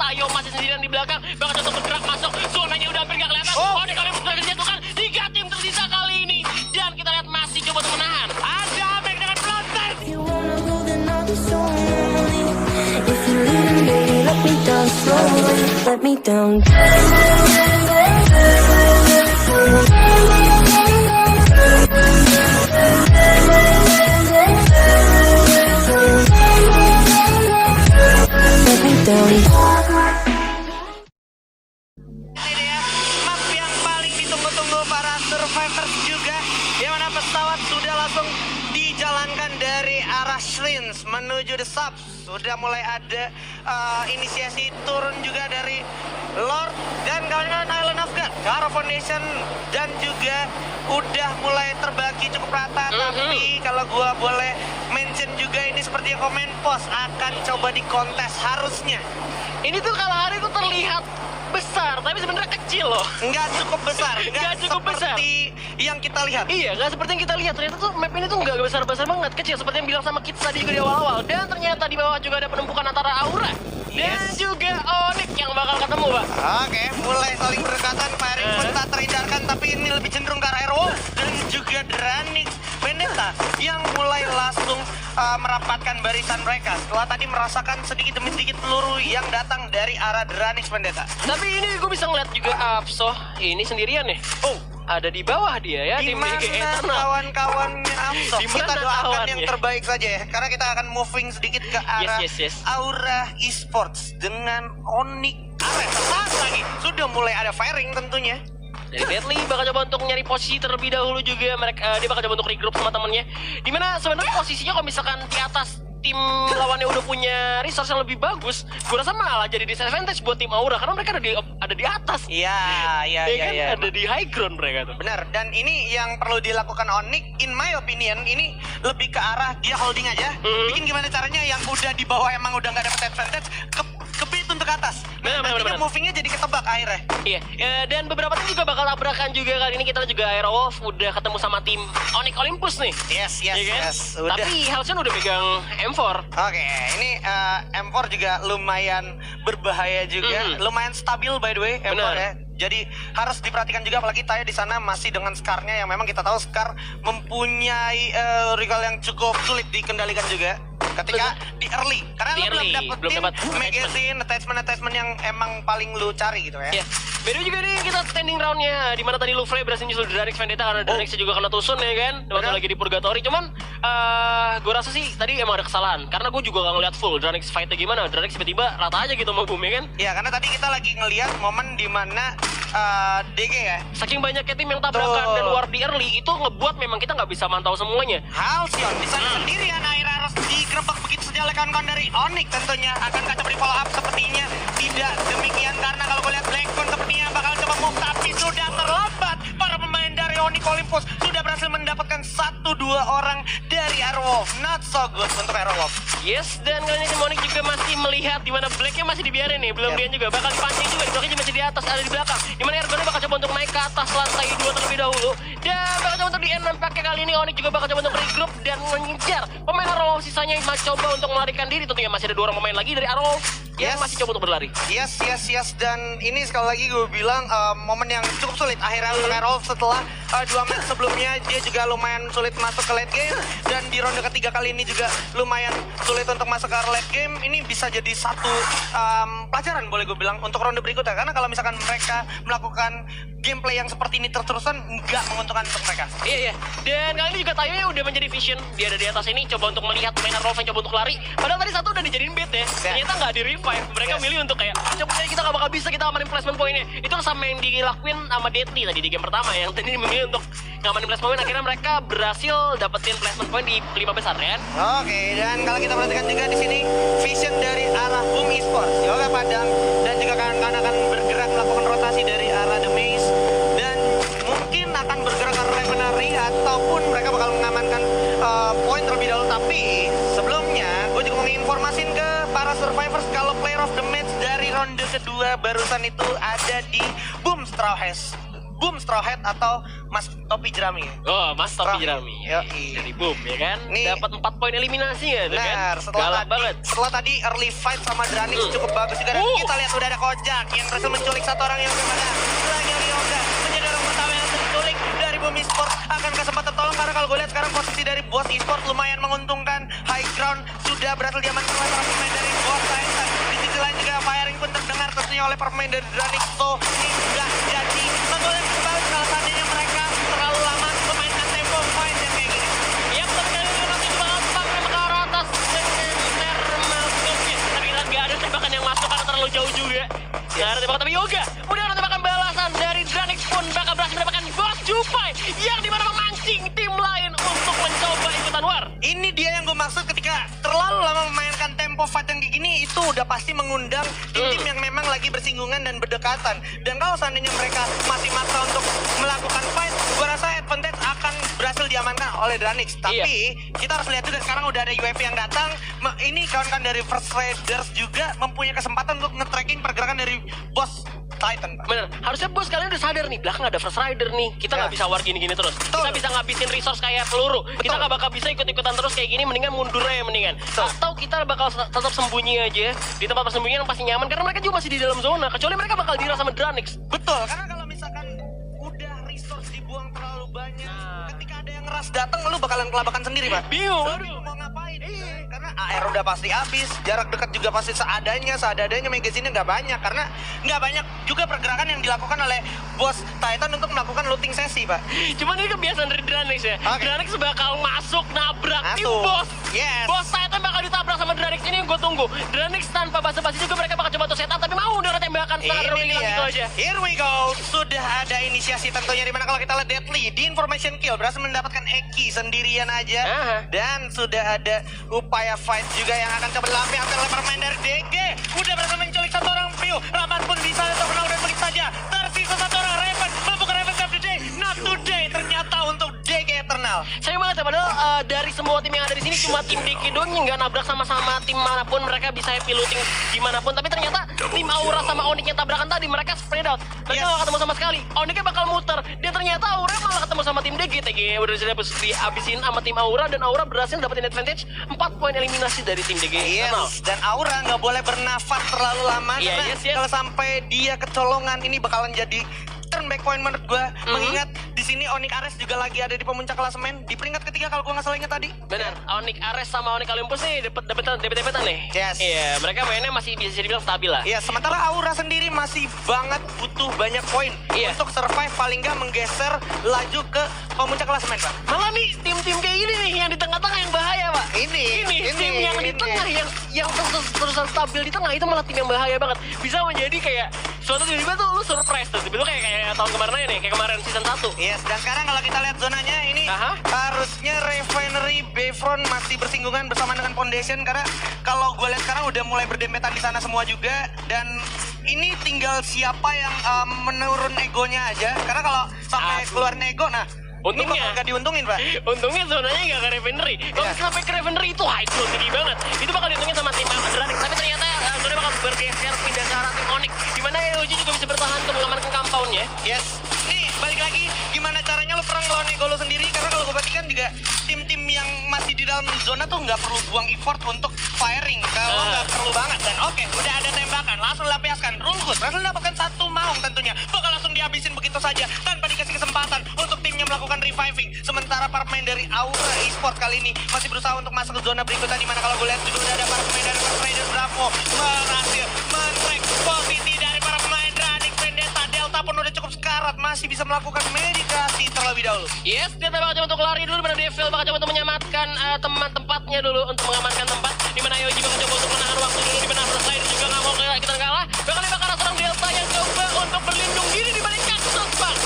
Tayo masih sendirian di belakang, bakal coba bergerak masuk, zonanya udah hampir gak kelihatan. Onyx Olympus berhasil dijatuhkan, 3 tim tersisa kali ini. Dan kita lihat masih coba untuk menahan. Ada Amek dengan pelontar. You wanna go, then I'll be so lonely. If you're leaving, baby, let me down slowly. Let me down. Let me down. Ini dia map yang paling ditunggu-tunggu para survivors juga, yang mana pesawat sudah langsung dijalankan dari arah Shrines menuju The Subs. Sudah mulai ada inisiasi turun juga dari Lord dan kawan-kawan Island of God, Karo Foundation, dan juga udah mulai terbagi cukup rata. Tapi kalau gua boleh mention juga, ini seperti yang komen pos akan coba dikontes harusnya. Ini tuh kalau hari itu terlihat besar, tapi sebenarnya kecil loh. Nggak cukup besar, Nggak cukup besar. seperti yang kita lihat. Iya, nggak seperti yang kita lihat. Ternyata tuh map ini tuh nggak besar-besar banget, kecil. Seperti yang bilang sama Kids tadi juga di awal-awal. Dan ternyata di bawah juga ada penumpukan antara Aura dan juga Onyx yang bakal ketemu, Pak. Oke, mulai saling berdekatan, firing pun tak terhindarkan, tapi ini lebih cenderung ke arah Airwolf dan juga Dranix Vendetta yang mulai langsung merapatkan barisan mereka setelah tadi merasakan sedikit demi sedikit peluru yang datang dari arah Dranix Vendetta. Tapi ini gue bisa ngeliat juga Apso ini sendirian nih. Oh, ada di bawah dia ya, Di tim mana DG Eternal. kawan-kawannya Amso? Di mana Kita doakan kawannya? yang terbaik saja ya, karena kita akan moving sedikit ke arah Yes. Aura Esports dengan Onyx Ares. Saat lagi sudah mulai ada firing tentunya. Dari Deadly bakal coba untuk nyari posisi terlebih dahulu juga. Dia bakal coba untuk regroup sama temennya. Dimana sebenarnya posisinya kalau misalkan di atas tim lawannya udah punya resource yang lebih bagus, gue rasa malah jadi disadvantage buat tim Aura karena mereka ada di atas. Iya. Ada di high ground mereka tuh. Benar, dan ini yang perlu dilakukan Onyx, in my opinion, ini lebih ke arah dia holding aja. Bikin gimana caranya yang udah di bawah emang udah nggak dapat advantage, kebit untuk ke atas. Nantinya movingnya jadi ketebak akhirnya. Iya, dan beberapa tim juga bakal tabrakan juga. Kali ini kita juga Airwolf udah ketemu sama tim Onyx Olympus nih. Yes. Iya kan? Udah. Tapi Halcyon udah pegang M4. Oke, ini M4 juga lumayan berbahaya juga, lumayan stabil by the way M4 Benar. ya. Jadi harus diperhatikan juga, apalagi Tayo di sana masih dengan Scar-nya yang memang kita tahu Scar mempunyai recall yang cukup sulit dikendalikan juga ketika di early, karena Di lu early, belum belum dapat dapetin magazine attachment yang emang paling lu cari gitu ya. Iya. Beda juga nih kita standing round-nya, di mana tadi Lufrey berhasil nyusul Dranix Vendetta karena Dranix juga kena tusun ya kan, waktu lagi di Purgatory. Cuman gue rasa sih tadi emang ada kesalahan karena gue juga gak ngeliat full Dranix fight-nya gimana. Dranix tiba-tiba rata aja gitu sama boom ya kan. Iya, karena tadi kita lagi ngelihat momen di mana DG ya. Saking banyaknya tim yang tabrakan dan war di early itu ngebuat memang kita nggak bisa mantau semuanya. Halcyon di sana sendirian, akhirnya harus digerebek begitu saja oleh kawan-kawan dari Onyx. Tentunya akan coba di follow up, sepertinya tidak demikian karena kalau gue lihat Blackcon sepertinya bakal coba move, tapi sudah terlambat. Para pemain dari Onyx Olympus sudah berhasil mendapatkan 1-2 orang dari Airwolf. Not so good untuk Airwolf. Yes, dan kali ini tim Onyx juga masih melihat di mana Blacknya masih dibiarin nih, belum dia juga bakal dipancing juga, Blacknya masih di atas, ada di belakang. Di mana Ergonnya bakal coba untuk naik ke atas lantai 2 terlebih dahulu, dan bakal coba untuk di end pakai kali ini Onyx juga bakal coba untuk regroup dan mengejar pemain Arrow sisanya yang masih coba untuk melarikan diri. Tentunya masih ada 2 orang pemain lagi dari Arrow yang masih coba untuk berlari. Yes. Dan ini sekali lagi gue bilang momen yang cukup sulit akhirnya untuk Airwolf setelah 2 match sebelumnya dia juga lumayan sulit masuk ke late game, dan di ronde ketiga kali ini juga lumayan sulit untuk masuk ke late game. Ini bisa jadi satu pelajaran boleh gue bilang untuk ronde berikutnya, karena kalau misalkan mereka melakukan gameplay yang seperti ini terus-terusan nggak menguntungkan untuk mereka. Iya. Dan kali ini juga Tayo udah menjadi vision. Dia ada di atas ini, coba untuk melihat pemain Arrow yang coba untuk lari. Padahal tadi satu udah dijadiin bait ya. Ternyata nggak di revive. Mereka milih untuk kayak, coba kita nggak bakal bisa, kita amanin placement pointnya. Itu sama yang dilakuin sama Deadly tadi di game pertama. Yang tadi memilih untuk ngamanin placement point. Akhirnya mereka berhasil dapetin placement point di 5 besar kan. Oke, dan kalau kita perhatikan juga di sini vision dari arah Boom Esports, Yoga Padang, dan juga kawan-kawan akan bergerak melakukan rotasi dari arah The Maze, dan mungkin akan bergerak ke Revenary ataupun mereka bakal mengamankan poin terlebih dahulu. Tapi sebelumnya gue juga mau nginformasin ke para survivors kalau player of the match dari ronde kedua barusan itu ada di Boom Straw Has. Boom Straw Hat atau Mas Topi Jerami. Oh, Mas Topi Straw- Jerami. Yoi. Dari Boom ya kan. Nih. Dapat 4 poin eliminasi ya tuh kan. Benar, Galak banget. setelah tadi early fight sama Dranix cukup bagus juga. Dan kita lihat udah ada Kojak yang berhasil menculik satu orang yang berbeda. Lagi Ryoga menjadi orang pertama yang diculik dari Boom Esports. Akan sempat tertolong karena kalau gue lihat sekarang posisi dari Boss Esports lumayan menguntungkan. High ground sudah berhasil diamankan oleh para pemain dari Boss Titan. Di sisi lain juga firing pun terdengar tentunya oleh para pemain dari Dranix. So ini sudah jadi. Nah, gue lihat kembali kalau seandainya mereka terlalu lama memainkan tempo fight yang kayak gini. Yap, tapi kali ini nanti coba gampang ke arah atas dengan thermal skillsnya. Tapi kita nggak ada tembakan yang masuk karena terlalu jauh juga. Nggak ada tembakan, tapi Yoga udah ada tembakan balasan dari Dranix pun bakal berhasil mendapatkan Boss Jupai yang dimana memancing tim lain untuk mencoba ikutan war. Ini dia yang gue maksud ketika terlalu lama memainkan tempo fight yang kayak gini, itu udah pasti mengundang tim-tim yang memang lagi bersinggungan dan berdekatan. Dan kalau seandainya mereka masih maksa untuk melakukan fight, gue rasa advantage akan berhasil diamankan oleh Dranix. Tapi kita harus lihat juga sekarang udah ada UAV yang datang. Ini kawan-kawan dari First Raiders juga mempunyai kesempatan untuk nge-tracking pergerakan dari Boss Titan, Pak. Bener, harusnya bos kalian udah sadar nih, belakang ada First Rider nih. Kita nggak bisa war gini-gini terus. Kita bisa ngabisin resource kayak peluru. Kita nggak bakal bisa ikut-ikutan terus kayak gini, mendingan mundur aja mendingan. Atau kita bakal tetap sembunyi aja di tempat persembunyian yang pasti nyaman, karena mereka juga masih di dalam zona. Kecuali mereka bakal dirasa sama Dranix. Betul, karena kalau misalkan udah resource dibuang terlalu banyak, ketika ada yang ngeras datang, lu bakalan kelabakan sendiri, Pak. Bingung, Lu aduh. mau ngapain? Karena AR udah pasti habis, jarak dekat juga pasti seadanya, magazine-nya nggak banyak, karena nggak banyak juga pergerakan yang dilakukan oleh Boss Titan untuk melakukan looting sesi, Pak. Cuman ini kebiasaan dari Dranix ya. Oke. Dranix bakal masuk nabrak tim Masuk. bos. Yes. Bos Titan bakal ditabrak sama Dranix. Ini yang gue tunggu. Dranix tanpa basa-basi juga mereka bakal coba tuh setup, tapi mau udah tembakan setengah Ini hilang gitu aja. dia, here we go. Sudah ada inisiasi tentunya, dimana kalau kita lihat Deadly di information kill berhasil mendapatkan Eki sendirian aja. Aha. Dan sudah ada upaya fight juga yang akan coba dilampiaskan oleh pemain dari DG. Udah berhasil menculik satu orang View. Rahmat pun bisa terkenal dan begitu saja. Tersisa satu orang Raven. Mampu ke Raven Cup today? Not today. Ternyata untuk DG Eternal. Sayang banget ya, padahal dari semua tim yang ada di sini cuma tim Diki doang yang nggak nabrak sama-sama tim manapun. Mereka bisa happy looting dimanapun. Tapi ternyata tim Aura sama Onyx yang tabrakan tadi mereka spread out. Mereka Yes. nggak ketemu sama sekali. Onyxnya bakal muter. Dan ternyata Aura malah ketemu sama tim DG. TG udah dihabisin sama tim Aura dan Aura berhasil dapetin advantage 4 poin eliminasi dari tim DG. Yes, dan Aura nggak boleh bernafas terlalu lama Iya, karena yes, yes. kalau sampai dia kecolongan ini bakalan jadi turn back point menurut gue. Mengingat di sini Onyx Ares juga lagi ada di pemuncak klasemen di peringkat ketiga kalau gue nggak salah ingat tadi. Benar, Onyx Ares sama Onyx Olympus nih dapet-dapetan nih. Yes. Iya, mereka mainnya masih bisa dibilang stabil lah. Iya, sementara Aura sendiri masih banget butuh banyak poin Iya. untuk survive, paling nggak menggeser laju ke pemuncak klasemen, Pak. Malah nih tim-tim kayak gini nih yang di tengah-tengah yang bahaya, Pak. Ini tim yang di tengah yang terus-terusan stabil di tengah itu malah tim yang bahaya banget. Bisa menjadi kayak suatu tiba-tiba tuh lu surprise tuh. Tiba-tiba kayak tahun kemarin aja nih, kayak kemarin season 1. Yes, dan sekarang kalau kita lihat zonanya ini Aha. harusnya Refinery Bayfront masih bersinggungan bersama dengan Foundation, karena kalau gue lihat sekarang udah mulai berdempetan di sana semua juga. Dan ini tinggal siapa yang menurun egonya aja, karena kalau sampai Aduh. keluar ego, nah ini Untungnya. bakal gak diuntungin, Pak. Untungnya zonanya nggak ke Refinery. Kalau Iya. sampai ke Refinery itu high flow tinggi banget. Itu bakal diuntungin sama tim Dranix. Tapi ternyata zona bakal bergeser pindah ke arah tim Onyx. Dimana EOG juga bisa bertahan untuk mengamankan compound-nya. Yes, nih balik lagi gimana caranya lu perang lawan ego lu sendiri, karena kalau gue perhatikan juga tim-tim yang masih di dalam zona tuh nggak perlu buang effort untuk firing kalau nggak perlu banget. Dan oke, udah ada tembakan, langsung lampiaskan. Rungkut langsung dapatkan satu maung, tentunya bakal langsung dihabisin begitu saja tanpa dikasih kesempatan untuk timnya melakukan reviving. Sementara para pemain dari Aura Esports kali ini masih berusaha untuk masuk ke zona berikutnya, di mana kalau gue lihat juga udah ada para pemain dari First Raiders Bravo berhasil men-track posisi dari para pemain Dranix. Vendetta Delta pun udah cukup sekarat, masih bisa melakukan medikasi terlebih dahulu. Yes, dia bakal coba untuk lari dulu, dimana Devil bakal coba untuk menyamatkan teman tempatnya dulu untuk mengamankan tempat. Dimana Yoji bakal coba untuk menahan waktu dulu, dimana First Rider juga nggak mau kita kalah. Bahkan dia bakal ada seorang Delta yang coba untuk berlindung diri di balik kaktus, Bang.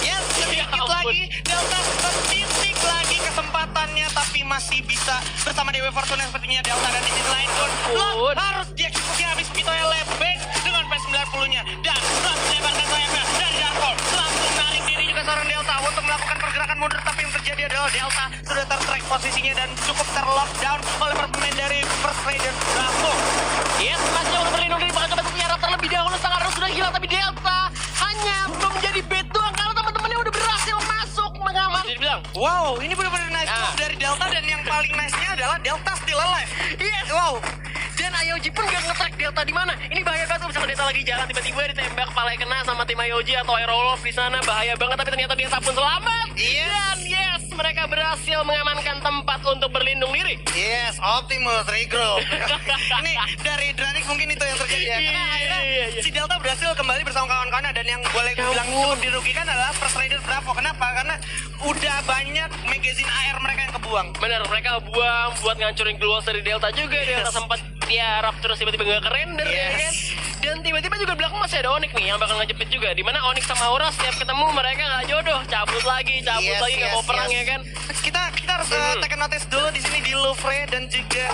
Yes, sedikit ampun. lagi Delta tertitik lagi kesempatannya, tapi masih bisa bersama Dewi Fortuna sepertinya Delta. Dan di sisi lain pun Ampun. harus dieksekusi habis begitu ya lebek dengan P90-nya. Dan langsung menembakkan sayapnya dari Darkhold. Langsung narik diri juga seorang Delta untuk melakukan pergerakan mundur, tapi yang terjadi adalah Delta sudah tertrack posisinya dan cukup terlockdown oleh para pemain dari First Raiders Bravo. Yes, masih jauh berlindung diri, bakal coba untuk menyerang terlebih dahulu. Sang Arrow sudah hilang, tapi Delta hanya belum menjadi bet doang karena teman Wow, ini benar-benar nice Ah. move dari Delta dan yang paling nice-nya adalah Delta still alive. Yes. Wow. Dan IOG pun gak nge-track Delta di mana. Ini bahaya banget kalau misalnya Delta lagi jalan tiba-tiba ditembak kepala kena sama tim IOG atau Aerolof di sana, bahaya banget. Tapi ternyata Delta pun selamat. Yes. Dan yes, mereka berhasil mengamankan tempat untuk berlindung diri. Yes, Optimus regroup. Ini dari Dranix mungkin itu yang terjadi ya. Karena akhirnya Iya. si Delta berhasil kembali bersama kawan-kawannya dan yang boleh Ya bilang ampun. cukup dirugikan adalah First Raider Bravo. Kenapa? Karena udah banyak magazine AR mereka yang kebuang. Bener, mereka buang buat ngancurin Glowos dari Delta juga. Delta sempat tiarap terus tiba-tiba nggak ke render ya Yes. kan. Dan tiba-tiba juga di belakang masih ada Onyx nih yang bakal ngejepit juga. Dimana Onyx sama Aura setiap ketemu mereka nggak jodoh, cabut lagi nggak mau perang ya kan. Kita harus take a notice dulu di sini di Louvre dan juga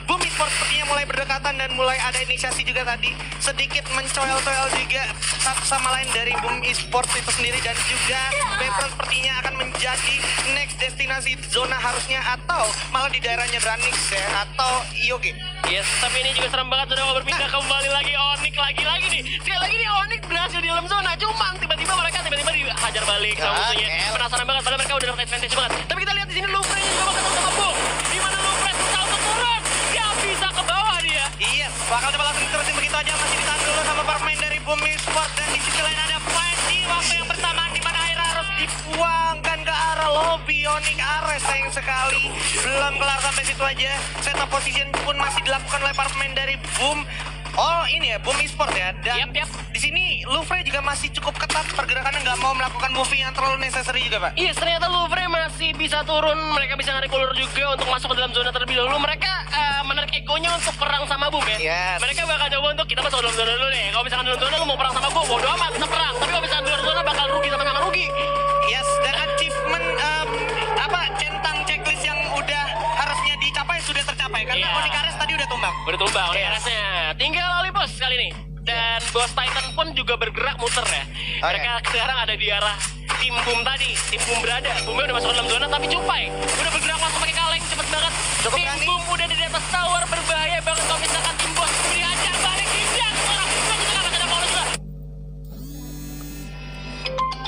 Boom Esports sepertinya mulai berdekatan dan mulai ada inisiasi juga tadi sedikit mencoel-coel juga satu sama lain dari Boom Esports itu sendiri dan juga Bayfront sepertinya akan menjadi next destinasi zona harusnya atau malah di daerahnya Dranix ya atau IOG. Yes, tapi ini juga serem banget sudah mau berpindah kembali lagi Onyx lagi nih. Sekali lagi nih Onyx berhasil di dalam zona, cuman tiba-tiba mereka dihajar balik sama musuhnya. Penasaran banget, padahal mereka udah dapat advantage banget. Tapi kita lihat di sini Louvre juga bakal ketemu sama Boom. Di mana Louvre berusaha untuk turun, dia bisa ke bawah dia. Yes, bakal coba langsung diterusin begitu aja masih ditahan dulu sama para pemain dari Boom Esports dan di sisi lain ada fight di waktu yang bersamaan di mana akhirnya harus dibuangkan ke arah lobby Onyx Ares. Sayang sekali belum kelar sampai situ aja. Setup position pun masih dilakukan oleh para pemain dari Boom. Oh ini ya Boom Esports ya dan Yap. di sini Louvre juga masih cukup ketat pergerakannya nggak mau melakukan moving yang terlalu necessary juga Pak. Yes, ternyata Louvre masih bisa turun. Mereka bisa narik ulur juga untuk masuk ke dalam zona terlebih dahulu. Mereka menarik egonya untuk perang sama Boom ya. Yes. Mereka bakal coba untuk kita masuk ke dalam zona dulu deh. Kalau misalkan dalam zona lu mau perang sama gue, bodo amat, kita perang. Tapi kalau misalkan di luar zona bakal rugi sama-sama rugi. Yes, dan achievement centang checklist yang udah harusnya dicapai sudah tercapai karena Iya. Onyx Ares tadi udah tumbang. Udah tumbang oleh Yes. Aresnya. Tinggal Olympus kali ini. Dan Boss Titan pun juga bergerak muter ya. Mereka sekarang ada di arah tim Boom tadi. Tim Boom berada. Boomnya udah masuk ke dalam zona tapi Cupai udah bergerak langsung pakai kaleng cepet banget. Cukup Tim berani. Boom udah di atas tower, berbahaya banget kalau misalkan tim Boss dihajar balik dia. Masih ada polos juga.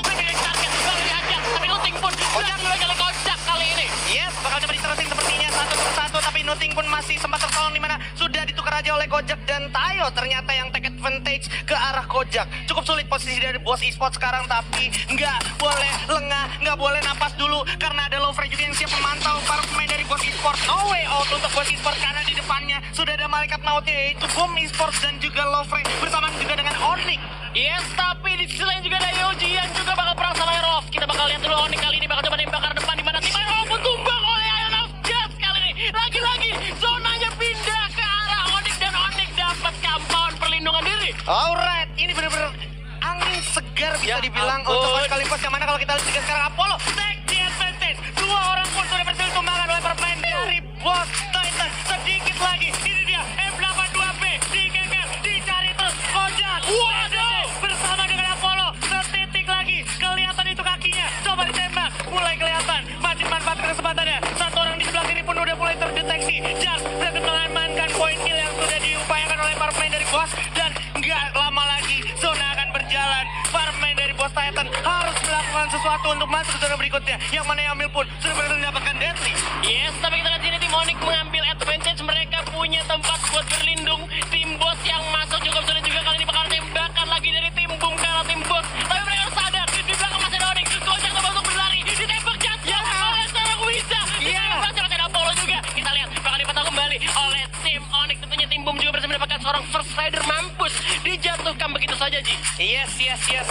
Target bakal dihajar tapi Nuting pun berhasil kali kocak kali ini. Yes, bakal coba diterusin sepertinya satu persatu tapi Nuting pun masih sempat tertolong di mana sudah ditukar aja oleh Kojak dan Tayo ternyata yang take advantage ke arah Kojak. Cukup sulit posisi dari Boss Esports sekarang tapi nggak boleh lengah, nggak boleh napas dulu karena ada Louvre juga yang siap memantau para pemain dari Boss Esports. No way out untuk Boss Esports karena di depannya sudah ada malaikat mautnya yaitu Boom Esports dan juga Louvre bersamaan juga dengan Onyx. Yes, tapi di sisi lain juga ada Yoji yang juga bakal perang sama Aerof. Kita bakal lihat dulu Onyx kali ini bakal coba nembak ke depan di mana tim Aerof pun tumbang oleh Iron of Just kali ini. Lagi-lagi zonanya pindah ke arah Onyx dan Onyx dapat compound perlindungan diri. Alright, ini benar-benar angin segar bisa Ya dibilang ampun. untuk Onyx Olympus yang mana kalau kita lihat juga sekarang Apollo take the advantage. Dua orang pun sudah berhasil tumbangkan oleh para pemain dari Boss Titan. Sedikit lagi, ini dia M82B digeger, dicari terus Kojak. Waduh. Bersama dengan Apollo, setitik lagi kelihatan itu kakinya. Coba ditembak, mulai kelihatan. Masih manfaatkan kesempatannya. Satu orang di sebelah kiri pun udah mulai terdeteksi. Just berhasil mengamankan poin kill yang sudah diupayakan oleh para pemain dari Boss dan nggak lama lagi zona akan berjalan. Para pemain dari Boss Titan harus melakukan sesuatu untuk masuk ke zona berikutnya. Yang mana yang ambil pun sudah berhasil mendapatkan deadly. Yes, tapi kita lihat sini tim Onyx mengambil advantage. Mereka punya tempat buat berlindung. Tim Boss yang masuk cukup sulit juga kali ini bakal tembakan lagi dari tim Boom ke arah tim Boss. Tapi mereka harus sadar di belakang masih ada Onyx. Kocak coba untuk berlari, ditembak jatuh oleh seorang Wisa. Ditembak sama ada Apollo juga. Kita lihat bakal dipatah kembali oleh tim Onyx. Tentunya tim Boom juga berhasil mendapatkan seorang First Rider mampus. Dijatuhkan begitu saja, Ji. Yes.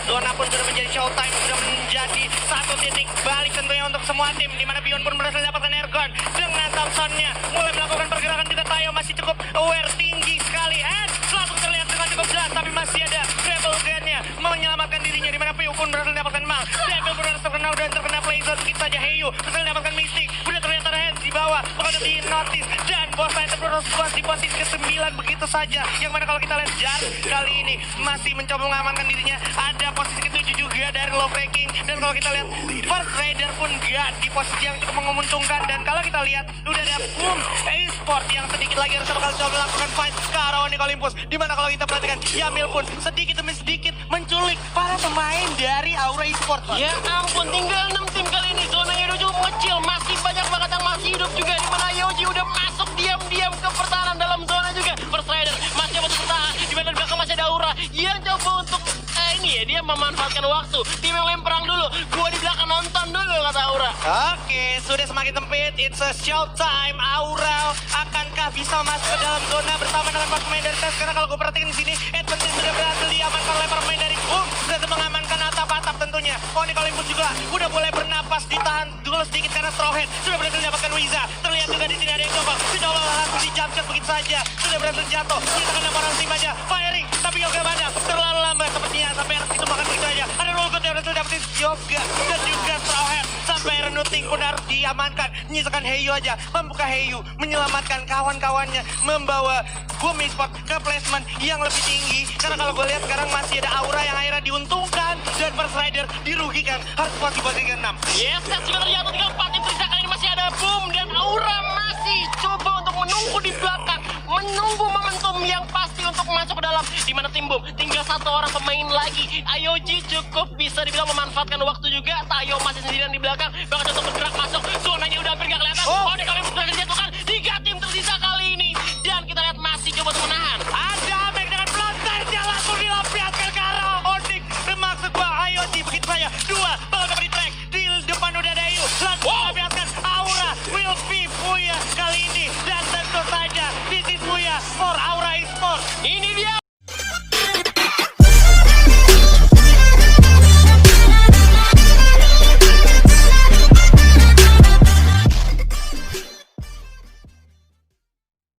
Zona pun sudah menjadi showtime, sudah menjadi satu titik balik tentunya untuk semua tim. Di mana Bion pun berhasil mendapatkan airgun dengan Thompson-nya. Mulai melakukan pergerakan juga Tayo masih cukup aware tinggi sekali. And langsung terlihat dengan cukup jelas, tapi masih ada Rebel Gun-nya menyelamatkan dirinya. Di mana Piu pun berhasil mendapatkan Mal. Devil pun harus terkenal dan terkena play zone. Begitu saja Heyu berhasil mendapatkan Mystic. Udah terlihat ada Hands di bawah, bakal di notice dan Boss Fighter Pro Squad di posisi ke-9 begitu saja. Yang mana kalau kita lihat Jar kali ini masih mencoba mengamankan dirinya. Ada posisi ke-7 juga dari Low Breaking. Dan kalau kita lihat First Raider pun gak di posisi yang cukup menguntungkan. Dan kalau kita lihat udah ada Boom Esport yang sedikit lagi harus bakal coba melakukan fight ke arah Onyx Olympus. Dimana kalau kita perhatikan Yamil pun sedikit demi sedikit menculik para pemain dari Aura Esport. Ya ampun, tinggal 6 tim kali ini. Zonanya udah cukup kecil, masih banyak banget yang masih hidup juga. Dimana Yoji udah masuk diam-diam ke pertahanan dalam zona juga. First Rider masih coba untuk bertahan. Dimana di belakang masih ada Aura yang coba untuk ini ya, dia memanfaatkan waktu. Tim yang lem perang dulu, gua di belakang nonton dulu kata Aura. Oke, sudah semakin sempit. It's a showtime. Aura akankah bisa masuk ke dalam zona bersama dengan para pemain dari TES? Karena kalau gue perhatiin di sini, Advantage sudah berhasil diamankan oleh para pemain dari Boom. Sudah mengamankan atap-atap tentunya. Onyx Olympus juga udah boleh bernapas, ditahan dulu sedikit karena Strawhead sudah berhasil mendapatkan Wiza. Terlihat juga di sini ada yang coba. Sudah langsung di jump shot begitu saja. Sudah berhasil jatuh. Kita kena orang tim aja. Firing, tapi Yoga banyak. Terlalu lambat sepertinya sampai harus ditumbangkan begitu aja. Ada Rolgut yang berhasil dapetin Yoga dan juga Strawhead. Sampai Renuting pun harus diamankan. Menyisakan Heyu aja. Membuka Heyu, menyelamatkan kawan-kawannya. Membawa Boom Esport ke placement yang lebih tinggi. Karena kalau gue lihat sekarang masih ada Aura yang akhirnya diuntungkan. Dan First Rider dirugikan. Harus posisi ke-6. Yes, set juga terjatuh 3-4 tim tersisa kali ini masih ada Boom dan Aura masih coba untuk menunggu di belakang, menunggu momentum yang pasti untuk masuk ke dalam. Di mana tim Boom tinggal satu orang pemain lagi. Ayoji cukup bisa dibilang memanfaatkan waktu juga. Tayo masih sendirian di belakang, bakal coba bergerak masuk